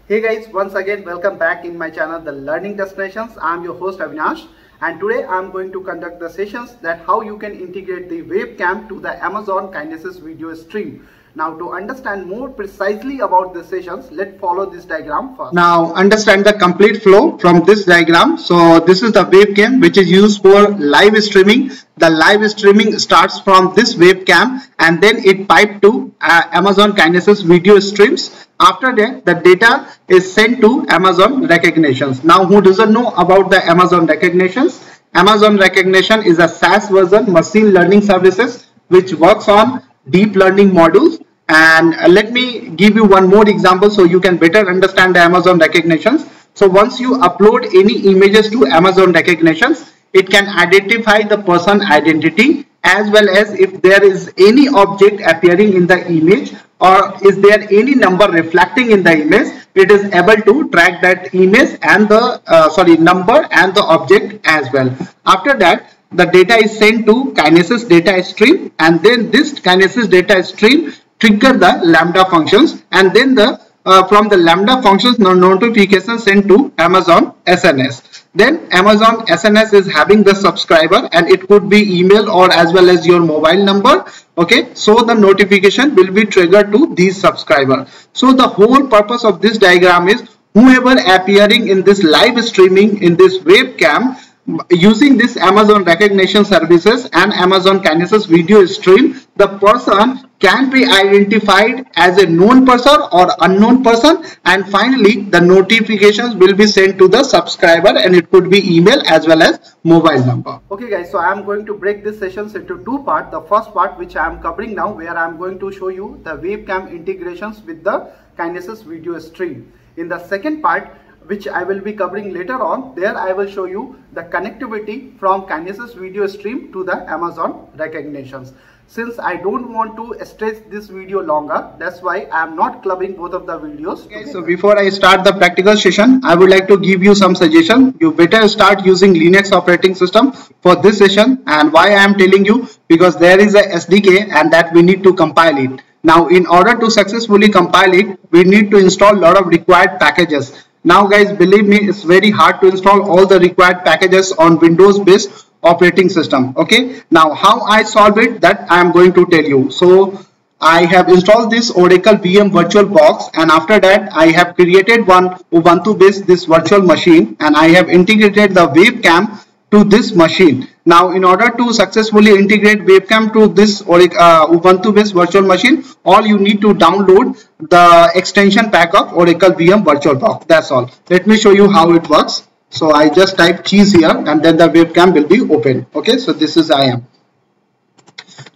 Hey guys, once again welcome back in my channel The Learning Destinations. I am your host Avinash, and today I am going to conduct the sessions that how you can integrate the webcam to the Amazon Kinesis video stream. Now to understand more precisely about the sessions, let's follow this diagram first. Now understand the complete flow from this diagram. So this is the webcam which is used for live streaming. The live streaming starts from this webcam and then it piped to Amazon Kinesis video streams. After that, the data is sent to Amazon Rekognitions. Now, who doesn't know about the Amazon Rekognitions? Amazon Rekognition is a SaaS version machine learning services which works on deep learning modules. And let me give you one more example so you can better understand the Amazon Rekognitions. So once you upload any images to Amazon Rekognitions, it can identify the person identity as well as if there is any object appearing in the image or is there any number reflecting in the image, it is able to track that image and the number and the object as well. After that, the data is sent to Kinesis data stream, and then this Kinesis data stream trigger the Lambda functions, and then the from the Lambda functions notification sent to Amazon SNS. Then Amazon SNS is having the subscriber, and it could be email or as well as your mobile number. Okay, so the notification will be triggered to these subscriber. So the whole purpose of this diagram is whoever appearing in this live streaming in this webcam using this Amazon Rekognition services and Amazon Kinesis video stream, the person can be identified as a known person or unknown person, and finally the notifications will be sent to the subscriber, and it could be email as well as mobile number. Okay guys, so I am going to break this sessions into two parts. The first part which I am covering now, where I am going to show you the webcam integrations with the Kinesis video stream. In the second part, which I will be covering later on, there I will show you the connectivity from Kinesis video stream to the Amazon Rekognitions. Since I don't want to stretch this video longer, that's why I am not clubbing both of the videos. Okay, so before I start the practical session, I would like to give you some suggestion. You better start using Linux operating system for this session. And why I am telling you? Because there is a SDK and that we need to compile it. Now, in order to successfully compile it, we need to install a lot of required packages. Now guys, believe me, it's very hard to install all the required packages on Windows based operating system. Okay, now how I solve it, that I am going to tell you. So I have installed this Oracle VM virtual box, and after that I have created one Ubuntu based this virtual machine, and I have integrated the webcam to this machine. Now in order to successfully integrate webcam to this Ubuntu based virtual machine, all you need to download the extension pack of Oracle VM VirtualBox. That's all. Let me show you how it works. So I just type cheese here and then the webcam will be open. Okay, so this is I am.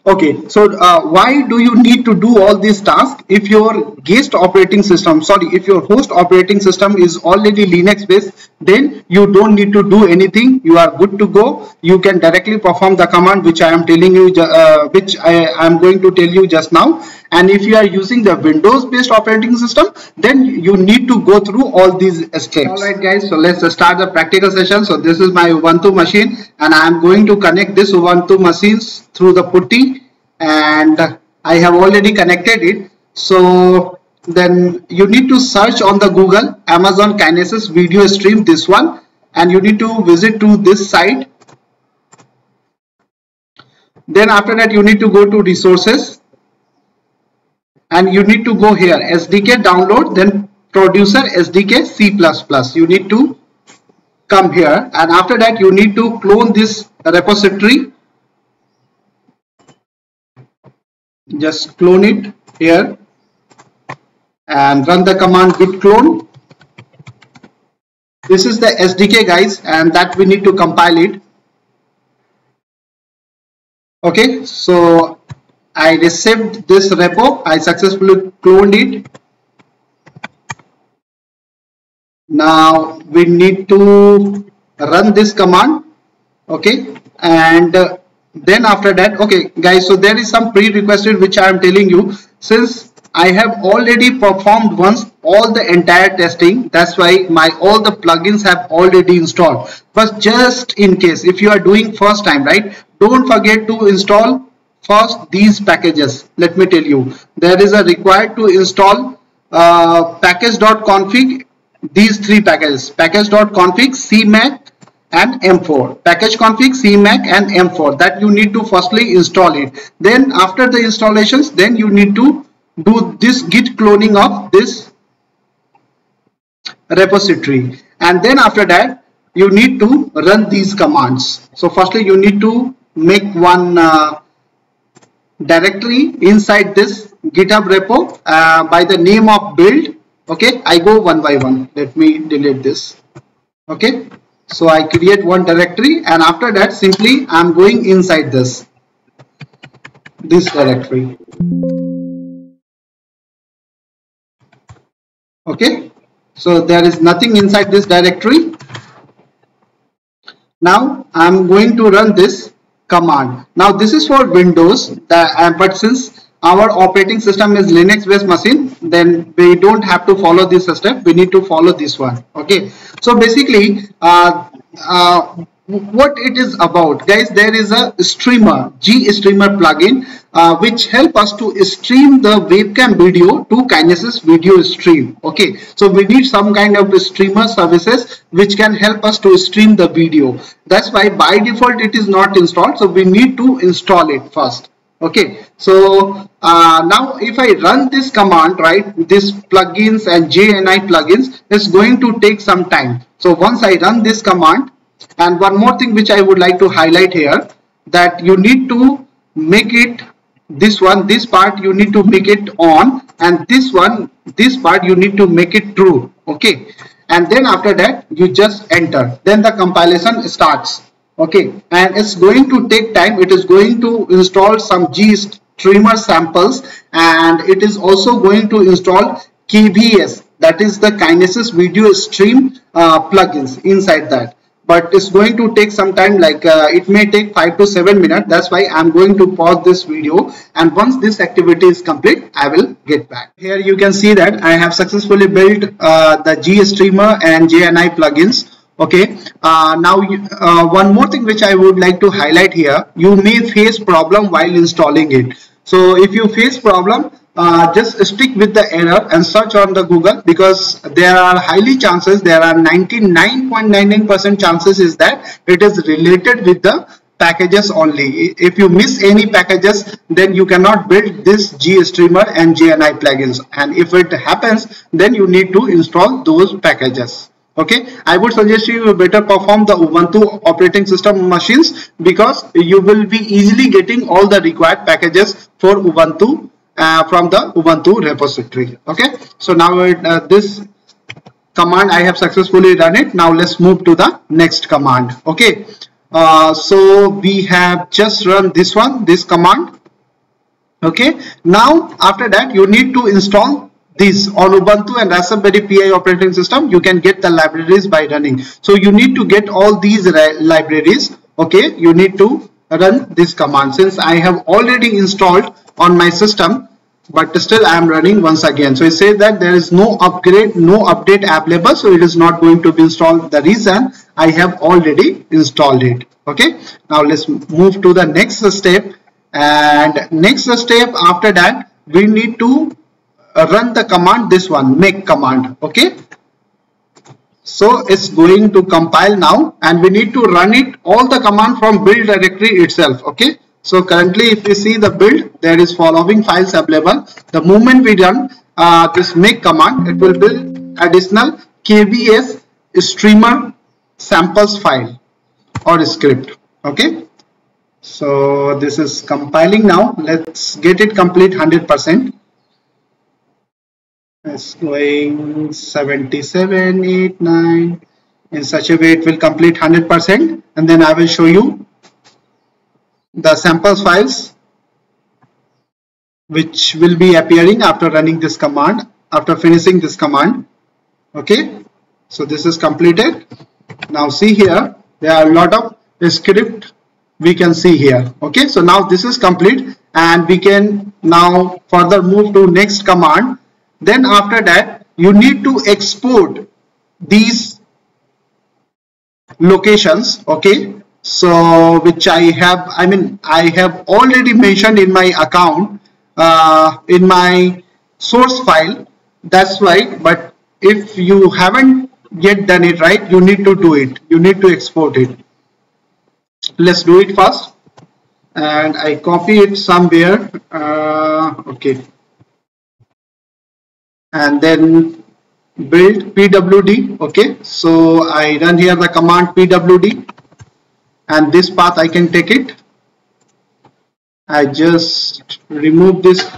Okay, so why do you need to do all these tasks? If your if your host operating system is already Linux based, then you don't need to do anything. You are good to go. You can directly perform the command which I am telling you, which I am going to tell you just now. And if you are using the Windows based operating system, then you need to go through all these steps. Alright guys, so let's start the practical session. So this is my Ubuntu machine, and I am going to connect this Ubuntu machines through the putty, and I have already connected it. So then you need to search on the Google Amazon Kinesis video stream, this one, and you need to visit to this site. Then after that you need to go to resources, and you need to go here SDK download, then producer SDK C++. You need to come here, and after that you need to clone this repository. Just clone it here and run the command git clone. This is the SDK guys, and that we need to compile it. Okay, so I received this repo, I successfully cloned it. Now we need to run this command. Okay, and then after that, okay guys, so there is some pre-requested which I am telling you. Since I have already performed once all the entire testing, that's why all the plugins have already installed. But just in case if you are doing first time, right, don't forget to install first these packages. Let me tell you, there is a required to install package.config, these three packages, package.config, cmake and m4, package config, cmake and m4, that you need to firstly install it. Then after the installations, then you need to do this git cloning of this repository, and then after that you need to run these commands. So firstly you need to make one directory inside this GitHub repo by the name of build. Okay, I go one by one. Let me delete this. Okay, so I create one directory, and after that simply I'm going inside this directory. Okay, so there is nothing inside this directory. Now I'm going to run this command. Now this is for Windows, but since our operating system is Linux based machine, then we don't have to follow this step. We need to follow this one. Okay, so basically what it is about, guys, there is a streamer, GStreamer plugin which help us to stream the webcam video to Kinesis video stream. Okay, so we need some kind of streamer services which can help us to stream the video. That's why by default it is not installed, so we need to install it first. Okay, so now if I run this command, right, this plugins and JNI plugins is going to take some time. So once I run this command, and one more thing which I would like to highlight here, that you need to make it this part you need to make it on, and this part you need to make it true. Okay, and then after that you just enter, then the compilation starts. Okay, and it's going to take time. It is going to install some GStreamer samples, and it is also going to install KVS, that is the Kinesis video stream plugins inside that. But it's going to take some time, like it may take 5 to 7 minutes. That's why I'm going to pause this video, and once this activity is complete I will get back. Here you can see that I have successfully built the GStreamer and JNI plugins. Okay, now one more thing which I would like to highlight here, you may face problem while installing it. So if you face problem, just stick with the error and search on the Google, because there are highly chances, there are 99.99% chances is that it is related with the packages only. If you miss any packages, then you cannot build this GStreamer and JNI plugins, and if it happens, then you need to install those packages. Okay, I would suggest you better perform the Ubuntu operating system machines, because you will be easily getting all the required packages for Ubuntu from the Ubuntu repository. Okay, so now this command I have successfully run it. Now let's move to the next command. Okay, so we have just run this command. Okay, now after that you need to install this on Ubuntu and Raspberry Pi operating system. You can get the libraries by running. So you need to get all these libraries. Okay, you need to run this command. Since I have already installed on my system, but still I am running once again. So it says that there is no upgrade, no update available, so it is not going to be installed. The reason, I have already installed it. Okay, now let's move to the next step. And next step after that, we need to run the command, this one, make command. Okay, so it's going to compile now, and we need to run it, all the command from build directory itself. Okay, so currently if you see the build, there is following files available. The moment we run this make command, it will build additional KVS streamer samples file or script. Okay, so this is compiling now. Let's get it complete 100%. It's going 77, 8, 9. In such a way it will complete 100%, and then I will show you the samples files which will be appearing after running this command, after finishing this command. Okay, so this is completed. Now see here, there are a lot of script we can see here. Okay, so now this is complete, and we can now further move to next command. Then after that you need to export these locations. Okay, so which I have already mentioned in my account, in my source file. That's right, but if you haven't yet done it right, you need to do it. You need to export it. Let's do it first. And I copy it somewhere. Okay. And then build pwd. Okay. So I run here the command pwd, and this path I can take it. I just remove this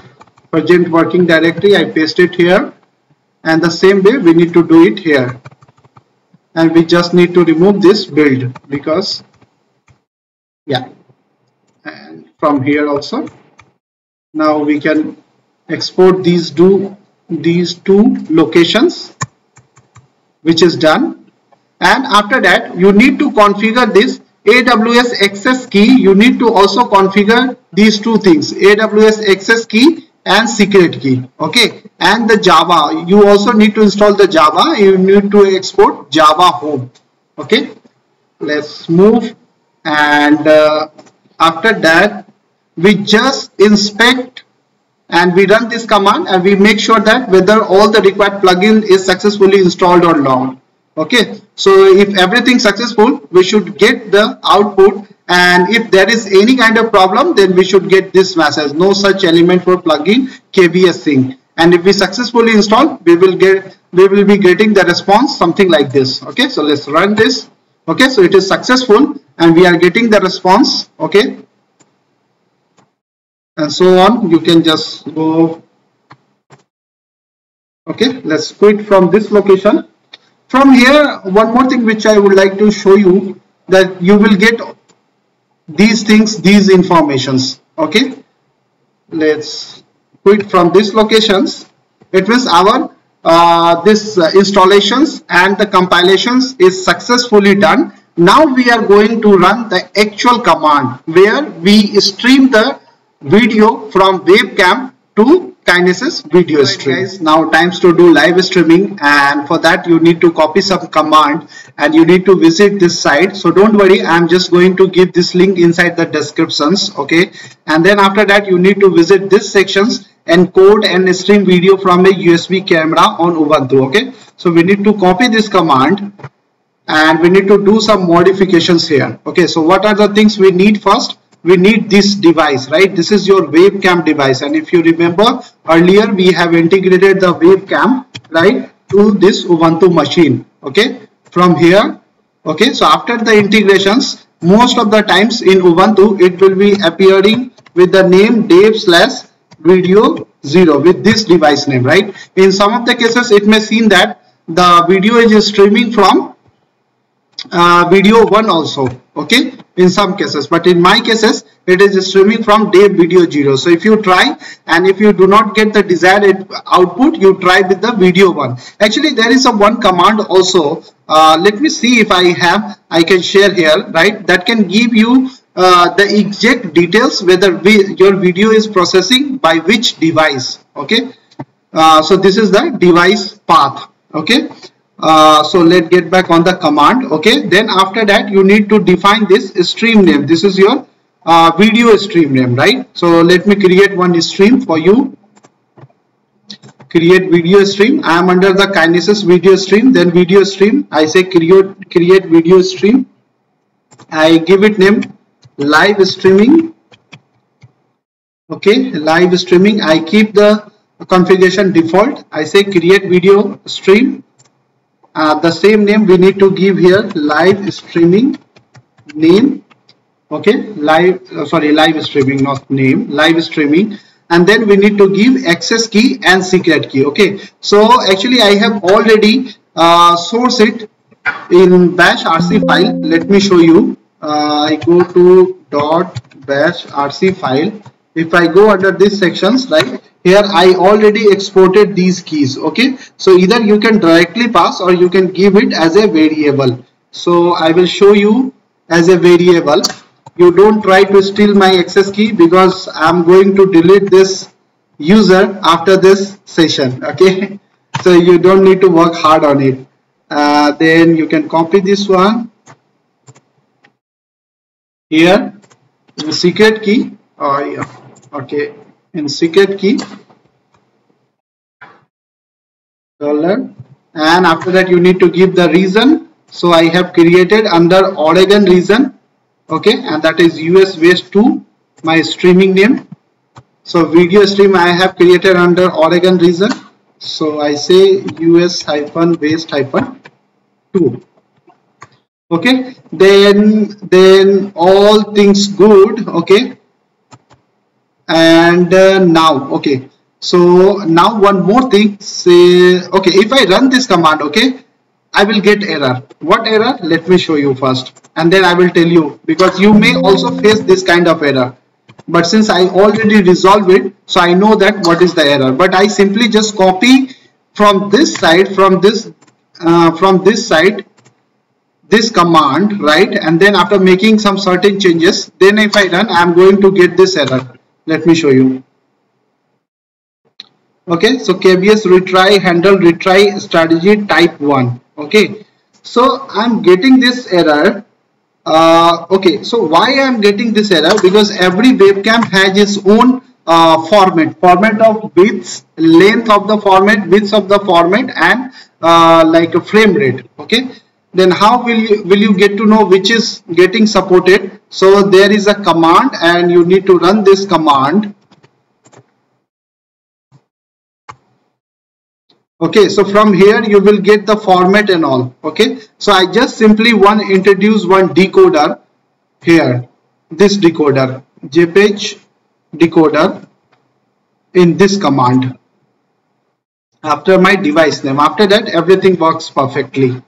present working directory. I paste it here, and the same way we need to do it here. And we just need to remove this build because, yeah, and from here also. Now we can export these two locations, which is done. And after that, you need to configure this AWS access key. You need to also configure these two things, AWS access key and secret key. Okay, and the Java, you also need to install the Java. You need to export Java home. Okay, let's move. And after that, we just inspect and we run this command, and we make sure that whether all the required plugin is successfully installed or not. Okay, so if everything successful, we should get the output, and if there is any kind of problem, then we should get this message, no such element for plugin kvssink. And if we successfully install, we will be getting the response something like this. Okay, so let's run this. Okay, so it is successful and we are getting the response. Okay, and so on. You can just go. Okay, let's quit from this location. From here, one more thing which I would like to show you, that you will get these things, these informations. Okay, let's quit from these locations. It means our installations and the compilations is successfully done. Now we are going to run the actual command where we stream the video from webcam to Kinesis video stream. Guys, now times to do live streaming, and for that you need to copy some command and you need to visit this site. So don't worry, I'm just going to give this link inside the descriptions. Okay, and then after that you need to visit this sections, encode and stream video from a USB camera on Ubuntu. Okay, so we need to copy this command and we need to do some modifications here. Okay, so what are the things we need? First, we need this device, right? This is your webcam device, and if you remember earlier, we have integrated the webcam, right, to this Ubuntu machine. Okay, from here. Okay, so after the integrations, most of the times in Ubuntu it will be appearing with the name dev/video0 with this device name, right? In some of the cases it may seem that the video is streaming from video 1 also. Okay, in some cases, but in my cases it is streaming from dev video 0. So if you try and if you do not get the desired output, you try with the video 1. Actually there is a one command also, let me see if I can share here, right, that can give you the exact details whether your video is processing by which device. Okay, so this is the device path. Okay, so let's get back on the command. Okay, then after that you need to define this stream name. This is your video stream name, right? So let me create one stream for you. Create video stream. I am under the Kinesis video stream. Then video stream, I say create video stream. I give it name live streaming. Okay, live streaming. I keep the configuration default. I say create video stream. The same name we need to give here, live streaming name. Okay, live streaming, not name, live streaming. And then we need to give access key and secret key. Okay, so actually I have already sourced it in bash rc file. Let me show you. I go to .bash rc file. If I go under these sections, right, here I already exported these keys. Okay, so either you can directly pass or you can give it as a variable. So I will show you as a variable. You don't try to steal my access key because I'm going to delete this user after this session. Okay, so you don't need to work hard on it. Then you can copy this one here, the secret key. Oh yeah, okay, in secret key dollar, and after that you need to give the region. So I have created under Oregon region, okay, and that is US West 2, my streaming name. So video stream I have created under Oregon region. So I say US-West-2. Okay, then all things good. Okay, and now, okay, so now one more thing, say, okay, if I run this command, okay, I will get error. What error? Let me show you first, and then I will tell you, because you may also face this kind of error, but since I already resolved it, so I know that what is the error. But I simply just copy from this side, from this side, this command, right? And then after making some certain changes, then if I run, I'm going to get this error. Let me show you. Okay, so KBS retry handle retry strategy type 1. Okay, so I'm getting this error. Okay, so why I'm getting this error? Because every webcam has its own format of width, length of the format, width of the format, and like a frame rate. Okay, then how will you get to know which is getting supported? So there is a command, and you need to run this command. Okay, so from here you will get the format and all. Okay, so I just simply introduce one decoder here, this decoder, JPEG decoder, in this command after my device name. After that everything works perfectly,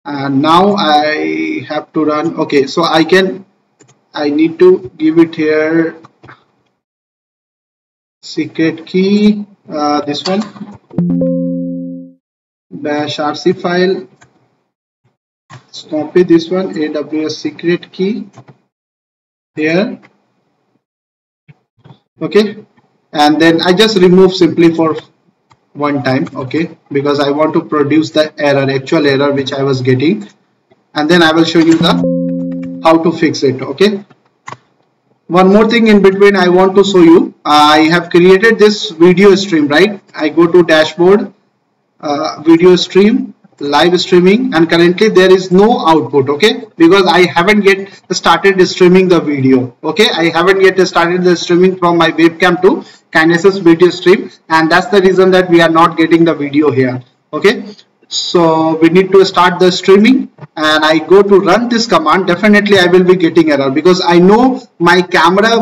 and now I have to run. Okay, so I need to give it here secret key, this one, bash rc file, copy this one, AWS secret key here. Okay, and then I just remove simply for one time. Okay, because I want to produce the error, actual error which I was getting, and then I will show you the how to fix it. Okay, one more thing in between I want to show you. I have created this video stream, right? I go to dashboard, video stream, live streaming, and currently there is no output. Okay, because I haven't yet started streaming the video. Okay, I haven't yet started the streaming from my webcam to Kinesis video stream, and that's the reason that we are not getting the video here. Okay, so we need to start the streaming, and I go to run this command. Definitely I will be getting error because I know my camera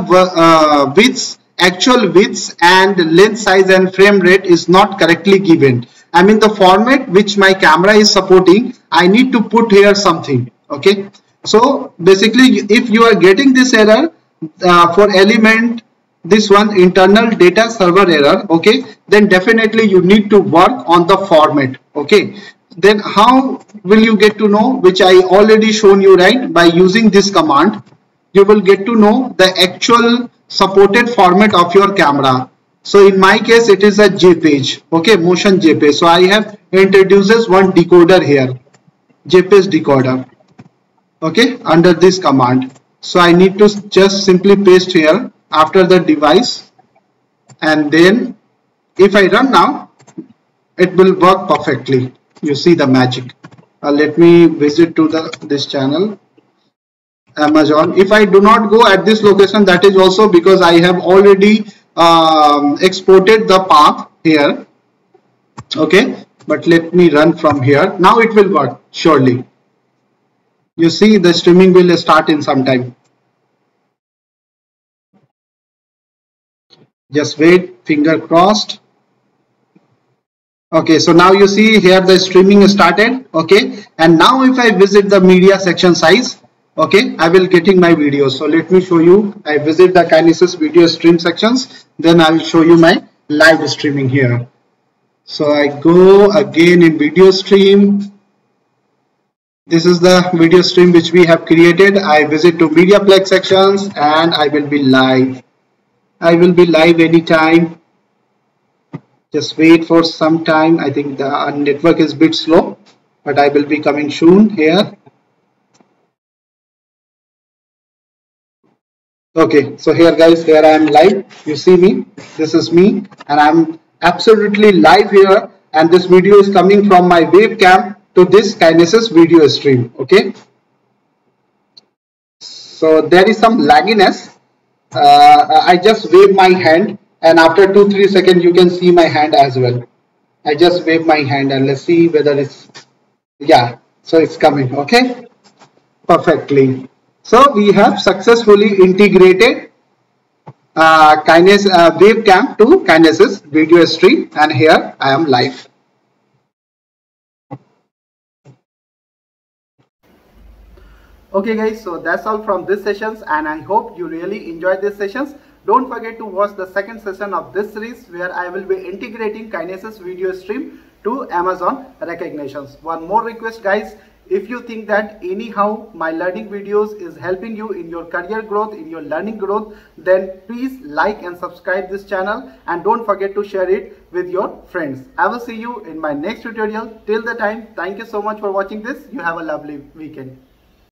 widths, actual widths and length size and frame rate is not correctly given. I mean the format which my camera is supporting, I need to put here something. Okay, so basically if you are getting this error for element, this one, internal data server error, okay, then definitely you need to work on the format. Okay, then how will you get to know, which I already shown you, right? By using this command you will get to know the actual supported format of your camera. So in my case it is a JPEG, okay, motion JPEG. So I have introduces one decoder here, JPEG decoder, okay, under this command. So I need to just simply paste here after the device, and then if I run now, it will work perfectly. You see the magic. Let me visit to this channel, Amazon. If I do not go at this location, that is also because I have already exported the path here. Okay, but let me run from here. Now it will work surely. You see the streaming will start in some time. Just wait, finger crossed. Okay, so now you see here the streaming started. Okay, and now if I visit the media section size, okay, I will getting my video. So let me show you. I visit the Kinesis video stream sections, then I will show you my live streaming here. So I go again in video stream. This is the video stream which we have created. I visit to MediaPlex sections and I will be live. I will be live anytime. Just wait for some time. I think the network is a bit slow, but I will be coming soon here. Okay, so here guys, here I am live. You see me, this is me, and I'm absolutely live here and this video is coming from my webcam to this Kinesis video stream. Okay, so there is some lagginess. I just wave my hand, and after 2-3 seconds you can see my hand as well. I just wave my hand and let's see whether it's, yeah, so it's coming. Okay, perfectly. So we have successfully integrated webcam to Kinesis video stream, and here I am live. Okay guys, so that's all from this sessions, and I hope you really enjoyed these sessions. Don't forget to watch the second session of this series where I will be integrating Kinesis video stream to Amazon Rekognitions. One more request guys, if you think that anyhow my learning videos is helping you in your career growth, in your learning growth, then please like and subscribe this channel, and don't forget to share it with your friends. I will see you in my next tutorial. Till the time, thank you so much for watching this. You have a lovely weekend.